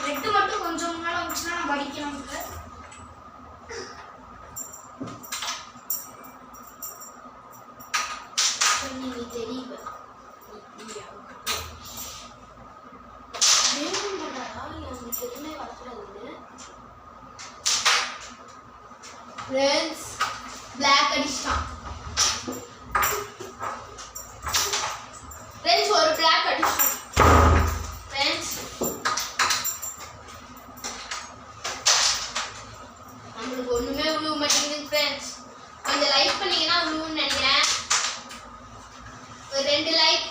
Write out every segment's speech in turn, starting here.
Red மட்டும் கொஞ்சம் முன்னால வந்துச்சுன்னா நம்ம அடிக்கலாம். நீ தெரியல எதுவுமே வரக்கூடாது. ஃப்ரெண்ட்ஸ் பிளாக் அடிச்சிட்டான். ஃப்ரெண்ட்ஸ் ஒரு பிளாக் அடிச்சிட்டான். ஃப்ரெண்ட்ஸ் நம்மளுக்கு ஒண்ணுமே விழுவ மாட்டேங்குது. ஃப்ரெண்ட்ஸ் கொஞ்சம் லைக் பண்ணீங்கன்னா விழுவுன்னு நினைக்கிறேன். ஒரு 2 லைக்.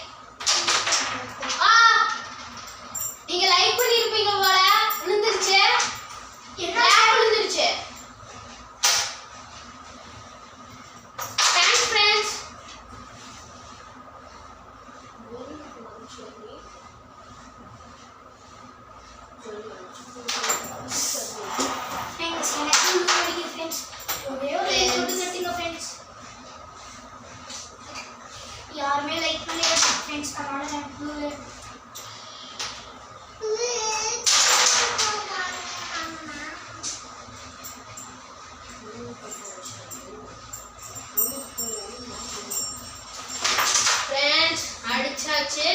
நீங்க லைக் பண்ணிருப்பீங்க போல. விழுந்துருச்சு. என்ன விழுந்துருச்சு? Thanks friends. ஃப்ரெண்ட்ஸ் எனக்கு விழுந்துருச்சு ஃப்ரெண்ட்ஸ். ஒரே ஒரு லைக் மட்டும் தட்டுங்க ஃப்ரெண்ட்ஸ். யாருமே லைக் பண்ணல ஃப்ரெண்ட்ஸ். அதனால எனக்கு ஃப்ரெண்ட்ஸ் அடிச்சாச்சு.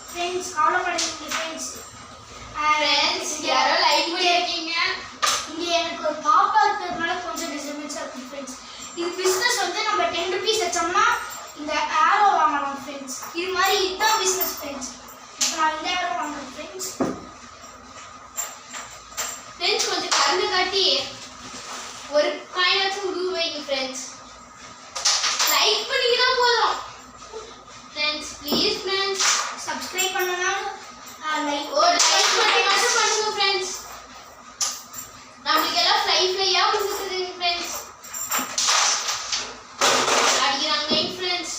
ஃப்ரெண்ட்ஸ் கவலைப்படாதீங்க ஃப்ரெண்ட்ஸ். ஃப்ரெண்ட்ஸ் யாரோ லைக் பண்ணிருக்கீங்க. இங்க எனக்கு ஒரு பாப்பா இருக்கிறதுனால கொஞ்சம் டிஸ்டர்பன்ஸா இருக்கு ஃப்ரெண்ட்ஸ். இது பிசினஸ் வந்து நம்ம 10 rupees வச்சோம்னா இந்த ஆரோ வாங்கலாம் ஃப்ரெண்ட்ஸ். இது மாதிரி இதுதான் பிசினஸ் ஃப்ரெண்ட்ஸ். இப்போ நான் இந்த ஆரோ வாங்குறேன் ஃப்ரெண்ட்ஸ். ஃப்ரெண்ட்ஸ் கொஞ்சம் கண்ணு காட்டி ஒரு காயினாச்சும் உருவ வைங்க ஃப்ரெண்ட்ஸ். லைக் பண்ணீங்கன்னா போதும் ஃப்ரெண்ட்ஸ். ப்ளீஸ் ஃப்ரெண்ட்ஸ் சப்ஸ்கிரைப் பண்ணனாலும் லைக் ஒரு லைக் மட்டும் பண்ணுங்க ஃப்ரெண்ட்ஸ். நமக்கு எல்லாம் ஃப்ளையா வந்துருக்குது ஃப்ரெண்ட்ஸ். அடிக்கிறாங்க ஃப்ரெண்ட்ஸ்.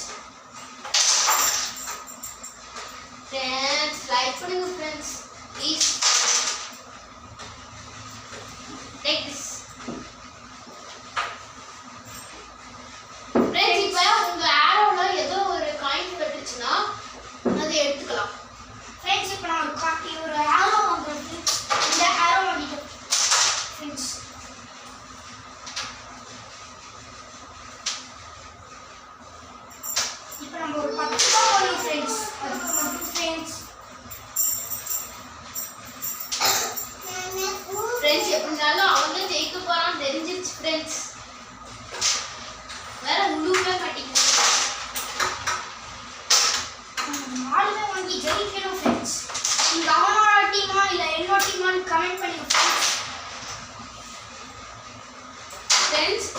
ஃப்ரெண்ட்ஸ் லைக் பண்ணுங்க friends please. Take this. Friends இப்போ உங்க ஆரோல ஏதோ ஒரு காயின் கட்டுச்சுன்னா அதை எடுத்துக்கலாம். ஃப்ரெண்ட்ஸ் இப்போ நான் ஒரு ஆரோ வாங்குறேன். இந்த ஆரோ வாங்கிட்டோம் ஃப்ரெண்ட்ஸ். இப்போ நம்ம ஒரு 10 ரூபாய் வாங்கணும் ஃப்ரெண்ட்ஸ். அதுக்கு மட்டும் ஃப்ரெண்ட்ஸ். ஃப்ரெண்ட்ஸ் எப்படினாலும் அவங்க ஜெயிக்க போறான்னு தெரிஞ்சிருச்சு ஃப்ரெண்ட்ஸ். வேற உழுவே மாட்டேங்குது. நாலுமே வாங்கி ஜெயிக்கணும் ஃப்ரெண்ட்ஸ். நீங்க அவனோட டீமா இல்ல என்னோட டீமான்னு கமெண்ட் பண்ணுங்க ஃப்ரெண்ட்ஸ். ஃப்ரெண்ட்ஸ்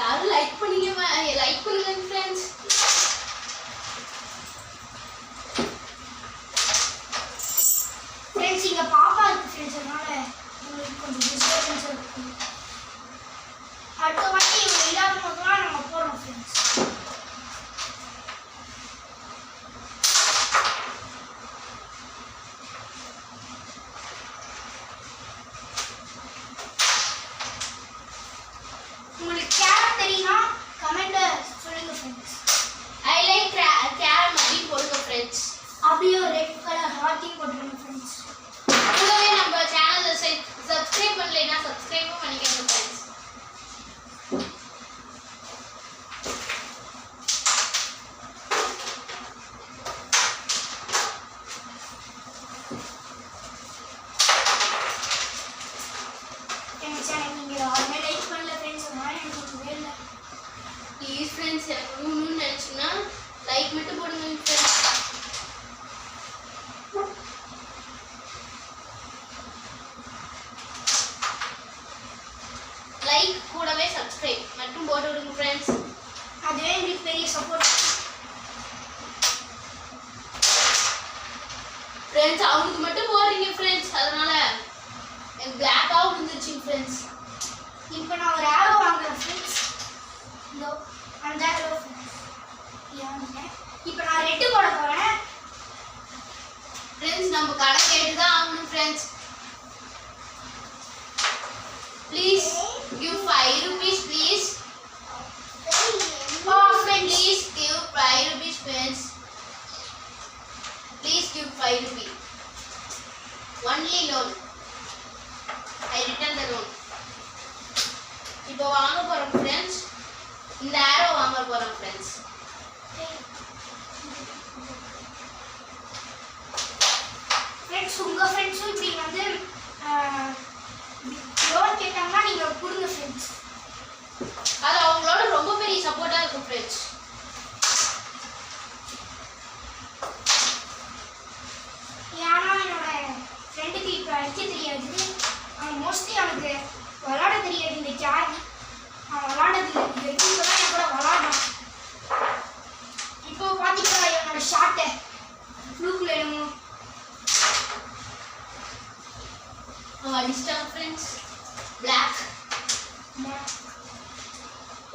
யாரும் லைக் பண்ணுங்க ஃப்ரெண்ட்ஸ். ஃப்ரெண்ட்ஸ் இங்க பாப்பா இருக்கு ஃப்ரெண்ட்ஸ். அதனால உங்களுக்கு கொஞ்சம் டிஸ்டர்பன்ஸ் இருக்கு. அடுத்த வாட்டி இவங்க இல்லாத போதுலாம் நம்ம போறோம் ஃப்ரெண்ட்ஸ். உங்களுக்கு கேரம் தெரியுமா கமெண்ட்ல சொல்லுங்க ஃப்ரெண்ட்ஸ். ஐ லைக் கேரம் அப்படி போடுங்க ஃப்ரெண்ட்ஸ். அப்படியே ரெட் கலர் ஹார்ட்டிங் போட்டுருங்க ஃப்ரெண்ட்ஸ். கூடவே நம்ம சேனலை சப்ஸ்கிரைப் பண்ணலைன்னா சப்ஸ்கிரைபும் பண்ணிக்கோங்க ஃப்ரெண்ட்ஸ். எங்கள் சேனல் நீங்கள் யாருமே லைக் பண்ணல ஃப்ரெண்ட்ஸ். அதனால எனக்கு ஒன்றுமே இல்லை. ப்ளீஸ் ஃப்ரெண்ட்ஸ் எனக்கு ஒன்றுன்னு நினச்சிங்கன்னா லைக் மட்டும் போடுங்க ஃப்ரெண்ட்ஸ். லைக் கூடவே சப்ஸ்கிரைப் மட்டும் போட்டு விடுங்க ஃப்ரெண்ட்ஸ். அதுவே எங்களுக்கு பெரிய சப்போர்ட் ஃப்ரெண்ட்ஸ். அவங்களுக்கு மட்டும் போடுறீங்க ஃப்ரெண்ட்ஸ். அதனால எனக்கு பிளாக்காக விழுந்துருச்சு ஃப்ரெண்ட்ஸ். இப்போ நான் ஒரு ஆரோ வாங்குறேன் ஃப்ரெண்ட்ஸ். இதோ அந்த ஆரோ ஃப்ரெண்ட்ஸ். இப்போ நான் ரெட்டு போட போகிறேன் ஃப்ரெண்ட்ஸ். நம்ம கடை கேட்டு தான் ஆகணும் friends. Please Give 5 rupees, please. Oh, friends. Please give 5 rupees, friends. Please give 5 rupees. Only loan. I return the loan. இப்போ வாங்க போறோம் friends. இந்த arrow வாங்க போறோம் friends. ஃப்ரெண்ட்ஸ் உங்க ஃப்ரெண்ட்ஸும் இப்படி வந்து லோன் கேட்டாங்கன்னா நீங்க கொடுங்க ஃப்ரெண்ட்ஸ். அது அவங்களோட ரொம்ப பெரிய சப்போர்ட்டா இருக்கும் ஃப்ரெண்ட்ஸ். ஏன்னா என்னோட ஃப்ரெண்டுக்கு இப்போ அடிக்க தெரியாது. அவன் மோஸ்ட்லி அவனுக்கு விளாட தெரியாது. இந்த கேரி அவன் விளாண்டது இல்லை. இது வரைக்கும் தான் என் கூட விளாடான். இப்போ பார்த்தீங்களா என்னோட ஷார்ட்டை ப்ளூக்குள்ள என்னமோ அடிச்சிட்டாங்க ஃப்ரெண்ட்ஸ். பிளாக்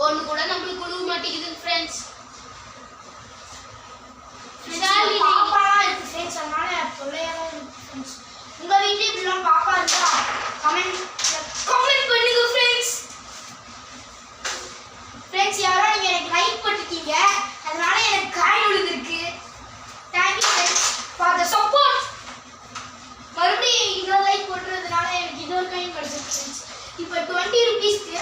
ஒன்று கூட நம்மளுக்கு குழு மாட்டேங்குது ஃப்ரெண்ட்ஸ். பாப்பாலாம் இருக்கு ஃப்ரெண்ட்ஸ். அதனால தொல்லையாக இருக்கு ஃப்ரெண்ட்ஸ். உங்க வீட்டில் இப்படிலாம் பாப்பா இருக்கா? கமெண்ட் பண்ணுங்க ஃப்ரெண்ட்ஸ். ஃப்ரெண்ட்ஸ் யாரோ நீங்கள் எனக்கு லைக் பண்ணிருக்கீங்க. அதனால எனக்கு காயின் விழுந்திருக்கு. Thank you friends for the support. மறுபடியும் இன்னொரு லைக் போட்டுறதுனால எனக்கு இன்னொரு காயின் கிடைச்சிருக்கு ஃப்ரெண்ட்ஸ். இப்போ 20 ருபீஸ்க்கு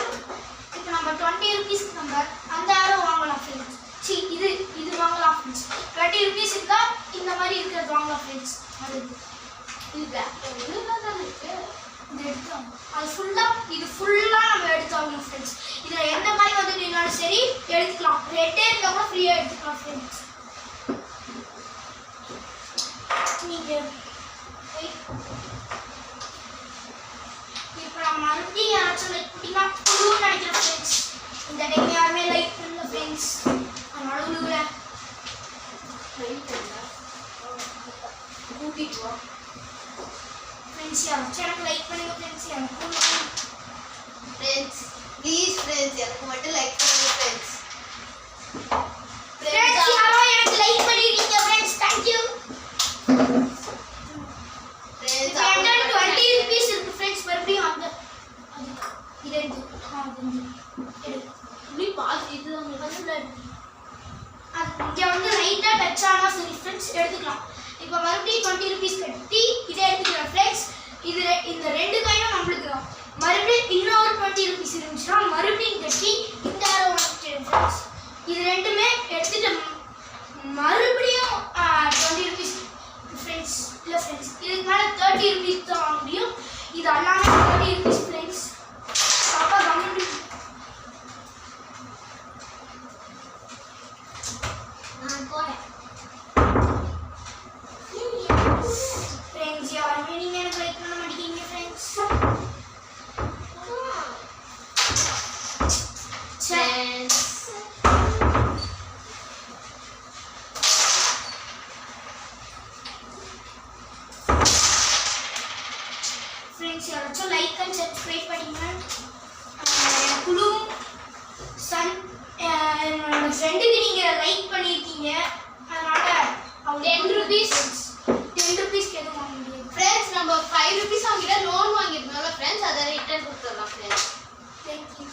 இப்போ நம்ம 20 ருபீஸ்க்கு நம்ம அந்த ஆரோ வாங்கலாம் ஃப்ரெண்ட்ஸ். இது வாங்கலாம் ஃப்ரெண்ட்ஸ். 20 ருபீஸ் இருக்கா இந்த மாதிரி இருக்கிறது வாங்கலாம் ஃப்ரெண்ட்ஸ். அது இது பிளாக் இதுதான் தானே இருக்கு. இது எடுத்தோம் அது ஃபுல்லாக நம்ம எடுத்தாகணும் ஃப்ரெண்ட்ஸ். இதில் எந்த மாதிரி வந்து நின்னாலும் சரி எடுத்துக்கலாம். ரெட்டே இருந்தால் கூட ஃப்ரீயாக எடுத்துக்கலாம் ஃப்ரெண்ட்ஸ். நீங்கள் இப்போ நம்ம மறுபடியும் யாராச்சும் லைக் பண்ணிங்கன்னா குழுன்னு நினைக்கிறேன் ஃப்ரெண்ட்ஸ். இந்த டைம் யாருமே லைக் பண்ணல ஃப்ரெண்ட்ஸ். அதனால உழுவுல கூட்டிட்டு வா ஃப்ரெண்ட்ஸ். யாராச்சும் எனக்கு லைக் பண்ணுங்க ஃப்ரெண்ட்ஸ். எனக்கு ஃப்ரெண்ட்ஸ் ப்ளீஸ் ஃப்ரெண்ட்ஸ் எனக்கு மட்டும் லைக் பண்ணுங்க ஃப்ரெண்ட்ஸ். ஃப்ரெண்ட்ஸ் யாரோ எனக்கு லைக் பண்ணிருக்கீங்க ஃப்ரெண்ட்ஸ். Thank you friends. இப்போ என்கிட்ட 20 ருபீஸ் இருக்கு ஃப்ரெண்ட்ஸ். மறுபடியும் அந்த இது எடுத்து இப்படி பார்த்து இது உங்களுக்கு அது இங்கே வந்து லைட்டாக டச் ஆனால் சரி ஃப்ரெண்ட்ஸ் எடுத்துக்கலாம். இப்போ மறுபடியும் 20 ருபீஸ் கட்டி இதை எடுத்துக்கலாம் ஃப்ரெண்ட்ஸ். இந்த ரெண்டு காயினும் நம்மளுக்கு தான். மறுபடியும் இன்னொரு 20 ருபீஸ் இருந்துச்சுன்னா மறுபடியும் கட்டி இந்த ஆரோ வாங்கிக்கிறேன் ஃப்ரெண்ட்ஸ். இது ரெண்டுமே எடுத்துட்டு மறுபடியும் 20 ருபீஸ் ஃப்ரெண்ட்ஸ். இல்லை ஃப்ரெண்ட்ஸ் இதுக்கு மேலே 30 ருபீஸ் தான் வாங்க முடியும். இது எல்லாமே 30 ருபீஸ் ஃப்ரெண்ட்ஸ். பாப்பா கவர்மெண்ட் நான் போகிறேன் ஃப்ரெண்ட்ஸ். யாருமே நீங்கள் எனக்கு லைக் பண்ண மாட்டேங்கிறீங்க ஃப்ரெண்ட்ஸ். ஃப்ரெண்ட்ஸ் யாராச்சும் லைக் அண்ட் சப்ஸ்கிரைப் பண்ணிங்கன்னா குழு சன் என்னோட ஃப்ரெண்டுக்கு நீங்கள் லைக் பண்ணியிருக்கீங்க. அதனால அவங்க 10 rupees 10 ருபீஸ்க்கு எதுவும் வாங்க முடியாது ஃப்ரெண்ட்ஸ். நம்ம 5 rupees வாங்கிட்ட லோன் வாங்கிருந்தோம்ல ஃப்ரெண்ட்ஸ். அதை ரிட்டர்ன் கொடுத்துடலாம் ஃப்ரெண்ட்ஸ். தேங்க்யூ.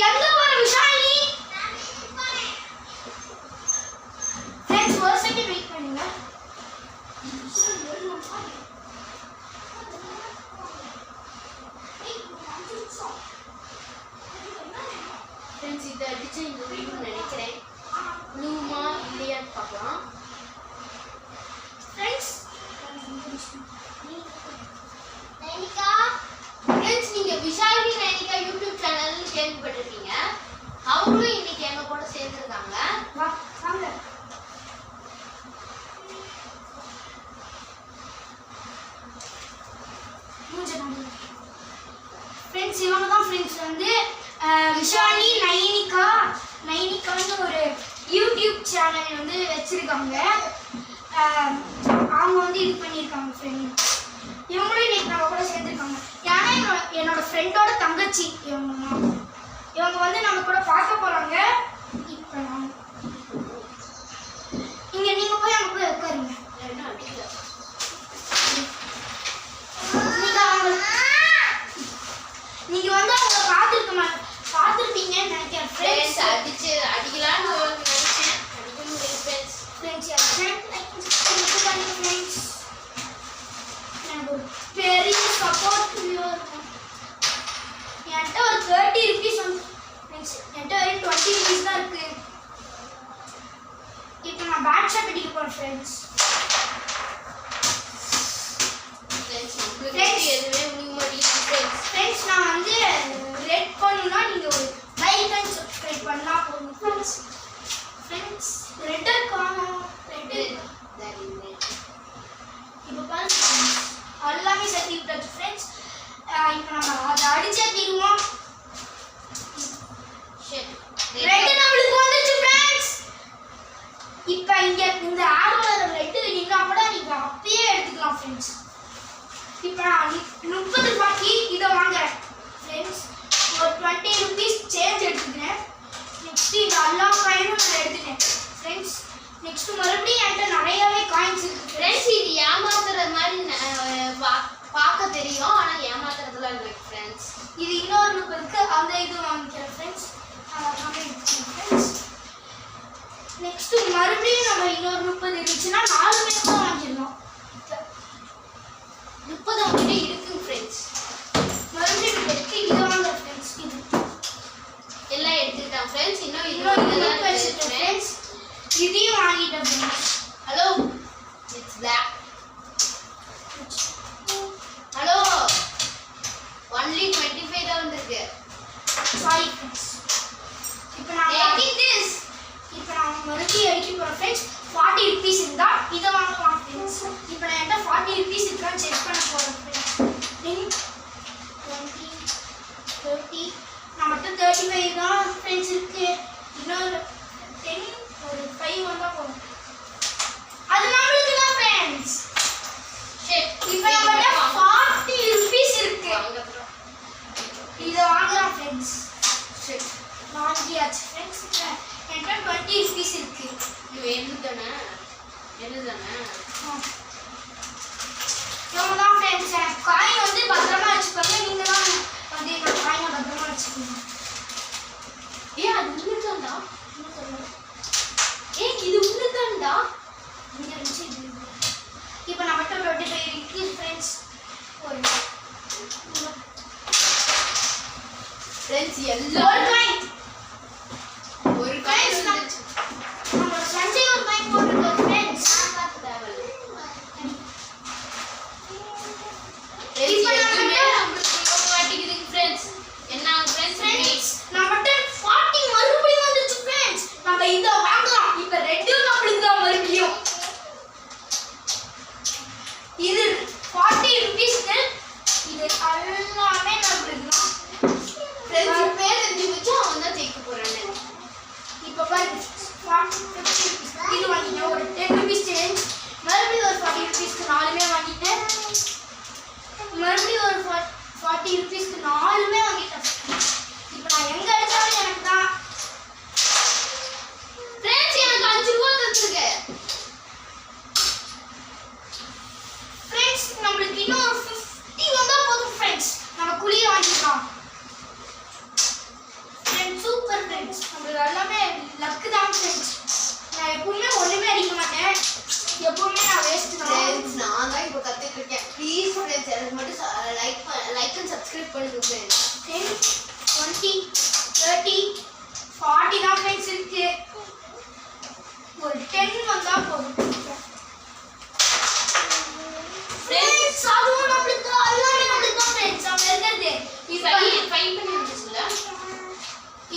எங்க போற விஷாலினி? ஃப்ரெண்ட்ஸ் ஒரு செகண்ட் வெயிட் பண்ணுங்க. ஃப்ரெண்ட்ஸ் இதை அடிச்சு இந்த வீடியோ நினைக்கிறேன் ப்ளூமா இல்லையான்னு பார்க்கலாம் ஃப்ரெண்ட்ஸ். நைனிகா ஃப்ரெண்ட்ஸ் நீங்க விஷாலினி நைனிகா யூடியூப் சேனல்னு கேள்விப்பட்டிருக்கீங்க. அவங்களும் இன்னைக்கு எங்க கூட சேர்ந்துருக்காங்க. வாங்க ஃப்ரெண்ட்ஸ். இவங்க தான் ஃப்ரெண்ட்ஸ் வந்து விஷாலி நைனிகான்னு ஒரு யூடியூப் சேனல் வந்து வச்சிருக்காங்க. அவங்க வந்து இது பண்ணியிருக்காங்க ஃப்ரெண்ட். இவங்களும் இன்னைக்கு நம்ம கூட சேர்ந்துருக்காங்க. ஏன்னா என்னோட ஃப்ரெண்டோட தங்கச்சி இவங்க வந்து நம்ம கூட பார்க்க போகிறாங்க. இப்போ இங்கே நீங்கள் போய் அங்கே போய் உட்காருங்க. நீங்கள் அவங்க ஃப்ரெண்ட்ஸ். எதுவுமே முடிய மாட்டேங்குது ஃப்ரெண்ட்ஸ். நான் வந்து ரெட் பண்ணணும்னா நீங்க ஒரு லைக் அண்ட் சப்ஸ்கிரைப் பண்ணா போதும் ஃப்ரெண்ட்ஸ். ஃப்ரெண்ட்ஸ் ரெட்டை காணோம். ரெட்டு இப்போ பாருங்க எல்லாமே சட்டி விட்டாச்சு ஃப்ரெண்ட்ஸ். இப்போ நம்ம அதை அடிச்சே தீருவோம். ரெட்டு நம்மளுக்கு வந்துச்சு ஃப்ரெண்ட்ஸ். இப்போ இங்க இந்த ஆரோல ரெட்டு வேணும்னா கூட நீங்க அப்படியே எடுத்துக்கலாம் ஃப்ரெண்ட்ஸ். இப்போ நான் 30 ரூபாய்க்கு இதை வாங்குறேன் ஃப்ரெண்ட்ஸ். ஒரு 20 rupees சேஞ்ச் எடுத்துக்கிறேன். நெக்ஸ்ட் இந்த எல்லா காயினும் நான் எடுத்துட்டேன் ஃப்ரெண்ட்ஸ். நெக்ஸ்ட் மறுபடியும் என்கிட்ட நிறையவே காயின்ஸ் இருக்கு ஃப்ரெண்ட்ஸ். இது ஏமாத்துறது மாதிரி பார்க்க தெரியும், ஆனா ஏமாத்துறதுலாம் இல்லை ஃப்ரெண்ட்ஸ். இது இன்னொரு 30க்கு அந்த இது வாங்கிக்கிறேன் ஃப்ரெண்ட்ஸ். ஃப்ரெண்ட்ஸ் நெக்ஸ்ட் மறுபடியும் நம்ம இன்னொரு 30 இருந்துச்சுன்னா 4 பேர் தான் வாங்கிடணும். 30 அவங்ககிட்ட இருக்குங்க ஃப்ரெண்ட்ஸ். மறுபடியும் எடுத்து இதை வாங்குறேன் ஃப்ரெண்ட்ஸ். இது எல்லாம் எடுத்துக்கிட்டான் ஃப்ரெண்ட்ஸ். இன்னும் இதெல்லாம் வச்சுட்டேன் ஃப்ரெண்ட்ஸ். இதையும் வாங்கிட்டேன் friends. Hello it's black. Hello only 25 தான் வந்திருக்கு. Sorry friends. இப்போ நான் மறுபடியும் அடிக்க போகிறேன் ஃப்ரெண்ட்ஸ். 40 rupees இருந்தா இதை வாங்கலாம் ஃப்ரெண்ட்ஸ். இப்போ நான் என்கிட்ட 40 rupees இருக்கான்னு செக் பண்ண போகிறேன் ஃப்ரெண்ட்ஸ். 10 20 30 நம்மகிட்ட 35 தான் ஃப்ரெண்ட்ஸ் இருக்கு. இன்னொரு 10 ஒரு 5 வந்தால் போதும். அது நம்மளுக்கு தான் ஃப்ரெண்ட்ஸ். இப்போ நம்மகிட்ட 40 rupees இருக்கு. இதை வாங்கலாம் ஃப்ரெண்ட்ஸ். வாங்கியாச்சு ஃப்ரெண்ட்ஸ். என்கிட்ட 20 rupees இருக்கு. இது என்னதானே இவங்க தான் ஃப்ரெண்ட்ஸ். காயின் வந்து பத்திரமா வச்சுக்கோங்க. நீங்க தான் வந்து என்னோட காயினை பத்திரமா வச்சுக்கோங்க. அது உண்மைதான்டா. இது உண்மைதான்டா. இங்க இருந்துச்சு. இப்போ நம்மகிட்ட 25 இருக்கு ஃப்ரெண்ட்ஸ். ஃப்ரெண்ட்ஸ் எல்லாம் ஒரு காயின் வந்துச்சு. நம்ம சஞ்சய் ஒரு காயின் போட்டுருக்கோம் ஃப்ரெண்ட்ஸ். இப்போ நம்மளுக்கு மாட்டிக்குதுங்க ஃப்ரெண்ட்ஸ். என்ன ஃப்ரெண்ட்ஸ் நம்மகிட்ட 40 மறுபடியும் வந்துச்சு ஃப்ரெண்ட்ஸ். நம்ம இதை வாங்கலாம். இப்போ ரெட்டும் நம்மளுக்கு தான் மறுபடியும். இது 40 rupeesக்கு இது எல்லாமே நம்மளுக்கு தான் ஃப்ரெண்ட்ஸ். பேர் தெரிஞ்சு வச்சு அவன் தான் ஜெயிக்க போறானே. இப்போ பாருங்க 50 rupees இது வாங்கிட்டேன். ஒரு 10 rupees சேஞ்ச். மறுபடியும் ஒரு 40 rupeesக்கு 4மே வாங்கிட்டேன். மறுபடியும் ஒரு 40 rupeesக்கு 4மே வாங்கிட்டேன். இப்போ நான் எங்க அடிச்சாலும் எனக்கு தான் ஃப்ரெண்ட்ஸ். எனக்கு 5 ரூபாய் தந்துருக்கு ஃப்ரெண்ட்ஸ். நம்மளுக்கு இன்னும் ஒரு 50 வந்தா போதும் ஃப்ரெண்ட்ஸ். நம்ம குளிய வாங்கிக்கலாம் ஃப்ரெண்ட்ஸ். Super friends. நம்மளுக்கு எல்லாமே லக்கு தான் ஃப்ரெண்ட்ஸ். நான் எப்பவுமே ஒண்ணுமே அடிக்க மாட்டேன். எப்பவுமே நான் வேஸ்ட் தான் ஃப்ரெண்ட்ஸ். நான் தான் இப்போ கத்துட்டு இருக்கேன். ப்ளீஸ் ஃப்ரெண்ட்ஸ் எனக்கு மட்டும் லைக் அண்ட் சப்ஸ்கிரைப் பண்ணுங்க ஃப்ரெண்ட்ஸ். 10 20 30 40 தான் ஃப்ரெண்ட்ஸ் இருக்கு. ஒரு 10 வந்தா போதும் ஃப்ரெண்ட்ஸ். அதுவும் நம்மளுக்கு எல்லாமே நம்மளுக்கு தான் ஃப்ரெண்ட்ஸ். அவங்க இருக்கிறது ஃபைன் பண்ணி வந்துச்சுல.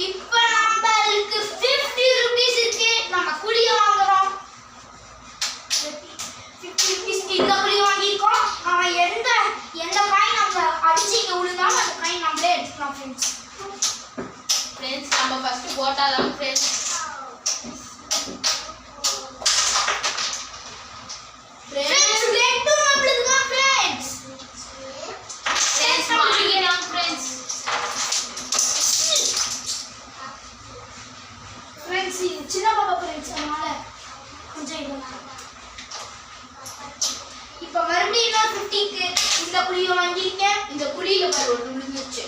இப்போ நம்மளுக்கு 50 rupees இருக்கு. நம்ம குளிய வாங்குறோம். 50 rupees இந்த குளிய வாங்கியிருக்கோம். அவன் எந்த காயின் நம்ம அடிச்சு இங்க விழுந்தாலும் அந்த காயின் நம்மளே எடுத்துக்கலாம் ஃப்ரெண்ட்ஸ். ஃப்ரெண்ட்ஸ் நம்ம ஃபர்ஸ்ட் போட்டாதான் ஃப்ரெண்ட்ஸ். ஃப்ரெண்ட்ஸ் ரெட்டும் நம்மளுக்கு தான் ஃப்ரெண்ட்ஸ். ஃப்ரெண்ட்ஸ் வாங்கிடலாம் ஃப்ரெண்ட்ஸ். ஃப்ரெண்ட்ஸ் இது சின்ன பாப்பா ஃப்ரெண்ட்ஸ். அதனால கொஞ்சம் இது இப்போ மறுபடியும் இன்னொரு 50க்கு இந்த குளிய வாங்கியிருக்கேன். இந்த குழியில பாரு ஒரு விழுந்துச்சு.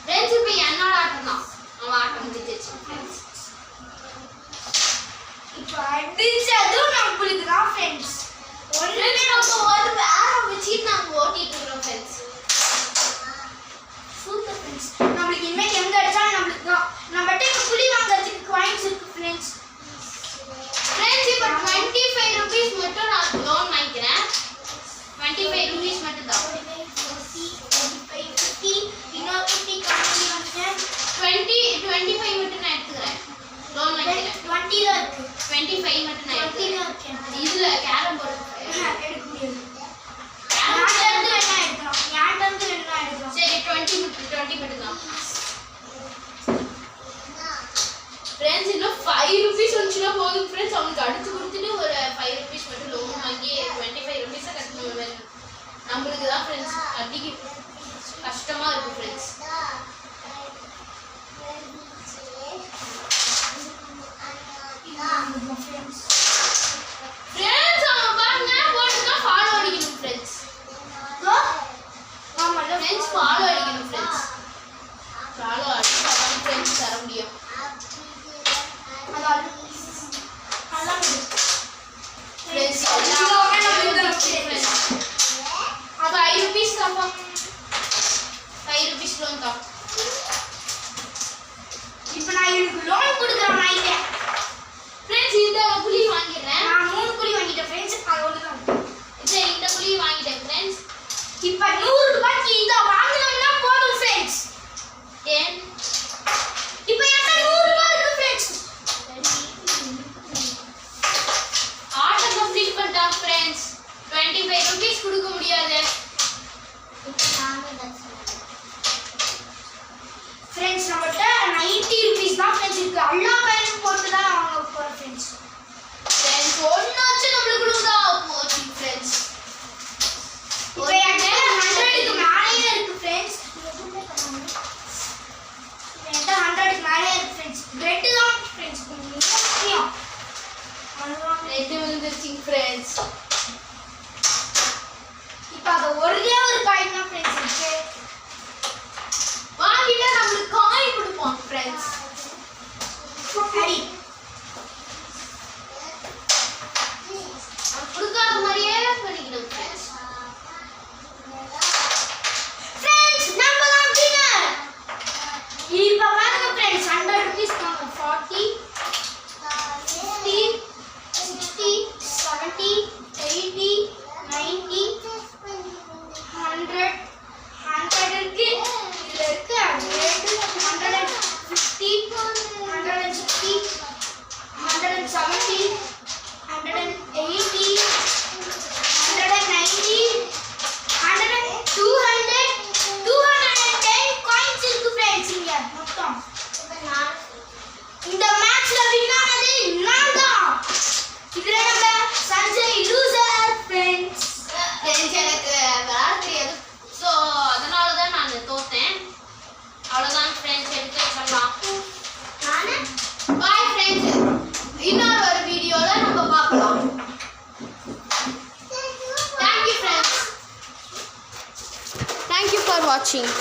ஃப்ரெண்ட்ஸ் இப்போ என்னோட ஆட்டம் தான். அவன் ஆட்டம் முடிஞ்சிச்சு ஃப்ரெண்ட்ஸ். இப்போ அடிச்சதும் நம்மளுக்கு தான் ஃப்ரெண்ட்ஸ். ஒண்ணுமே நம்ம ஒரு வேற வச்சுட்டு நாங்கள் ஓட்டிட்டு இருக்கிறோம் ஃப்ரெண்ட்ஸ். Super friends. நம்மளுக்கு இனிமேல் எங்க அடிச்சாலும் நம்மளுக்கு தான். நம்மகிட்ட இப்போ குழி வாங்க 25 rupees மட்டும் தான். 50 இன்னொரு 50 கம்மி வந்து 25 மட்டும் நான் எடுத்துக்கிறேன். லோன் வாங்கிக்கிறேன். 20 தான் இருக்கு. 25 மட்டும் நான் 20 எடுத்துக்கிறேன். தான் இருக்கு. இதுல கேரம் போர்டு எடுக்க முடியாது. யார்ட்ட இருந்து வேணா எடுக்கலாம். யார்ட்ட இருந்து வேணா எடுக்கலாம். சரி 20 மட்டும் தான். ஃப்ரெண்ட்ஸ் இன்னும் 5 rupees வந்துச்சுன்னா போதும் ஃப்ரெண்ட்ஸ். அவனுக்கு அடுத்து கொடுத்துட்டு ஒரு 5 rupees மட்டும் லோன் வாங்கி 25 rupees கட்டணும். நம்மளுக்கு தான் ஃப்ரெண்ட்ஸ் அடிக்கி கஷ்டமா இருக்கு ஃப்ரெண்ட்ஸ். ஃப்ரெண்ட்ஸ் அவன் பாருங்க போட்டுனா ஃபாலோ அடிக்கணும் ஃப்ரெண்ட்ஸ். ஃப்ரெண்ட்ஸ் ஃபாலோ அடிக்கணும் ஃப்ரெண்ட்ஸ். ஃபாலோ அடிச்சா தான் ஃப்ரெண்ட்ஸ் தர முடியும். ஃப்ரெண்ட்ஸ் அது 5 rupees தான்ப்பா. 5 rupees லோன் தான். இப்போ நான் இவனுக்கு லோன் கொடுக்குறேன் நான். ஃப்ரெண்ட்ஸ் இந்த புளி வாங்கிடுறேன். நான் 3 புளி வாங்கிட்டேன் ஃப்ரெண்ட்ஸ். அது ஒன்று தான். சரி இந்த புளி வாங்கிட்டேன் ஃப்ரெண்ட்ஸ். இப்போ 100 ரூபாய்க்கு இதை வாங்கினோம்னா போதும் ஃப்ரெண்ட்ஸ். ஏன் இப்போ என்கிட்ட 100 ரூபாய் இருக்கு ஃப்ரெண்ட்ஸ். ஆர்டர் கம்ப்ளீட் பண்ணிட்டான் ஃப்ரெண்ட்ஸ். 25 rupees கொடுக்க முடியாது ஃப்ரெண்ட்ஸ். நம்மகிட்ட 90 ரூபீஸ் தான் ஃப்ரெண்ட்ஸ் இருக்கு. எல்லா பையனும் போட்டு தான் வாங்க போகிறோம் ஃப்ரெண்ட்ஸ். ஃப்ரெண்ட்ஸ் ஒன்னாச்சு நம்மளுக்கு கொடுத்தா போச்சு ஃப்ரெண்ட்ஸ். இப்போ என்கிட்ட 100க்கு மேலேயே இருக்கு ஃப்ரெண்ட்ஸ். என்கிட்ட 100க்கு மேலேயே இருக்கு ஃப்ரெண்ட்ஸ். பிரெட் தான் ஃப்ரெண்ட்ஸ் முக்கியம். அதுதான் ரெண்டு வந்துருச்சு ஃப்ரெண்ட்ஸ். இப்போ அது ஒரே ஒரு காயின் தான் ஃப்ரெண்ட்ஸ் இருக்கு. வாங்கிட்டா நம்மளுக்கு காயின் கொடுப்பான் ஃப்ரெண்ட்ஸ். சரி அவன் கொடுக்காத மாதிரியே பண்ணிக்கணும் ஃப்ரெண்ட்ஸ். ஃப்ரெண்ட்ஸ் நம்ம தான் வின்னர். இப்போ பாருங்க ஃப்ரெண்ட்ஸ் 100 ரூபீஸ் தாங்க. 40 50 60 70 80 90 100 100 இருக்கு. இதுல இருக்கு 150 160 170 180 190 210 coins இருக்கு फ्रेंड्स. இங்க மொத்தம் இந்த மேட்ச்ல வின் ஆனது நான் தான். இதுல நம்ம சஞ்சய் லூசர் ஃப்ரெண்ட்ஸ். ஃப்ரெண்ட்ஸ் எனக்கு விளையாட தெரியாது. ஸோ அதனால தான் நான் தோத்தேன். அவ்வளோதான் ஃப்ரெண்ட்ஸ். எடுத்து வச்சிடலாம். நானே பாய் ஃப்ரெண்ட்ஸ். இன்னொரு ஒரு வீடியோவில் நம்ம பார்க்கலாம். Thank you friends. தேங்க்யூ ஃபார் வாட்சிங்.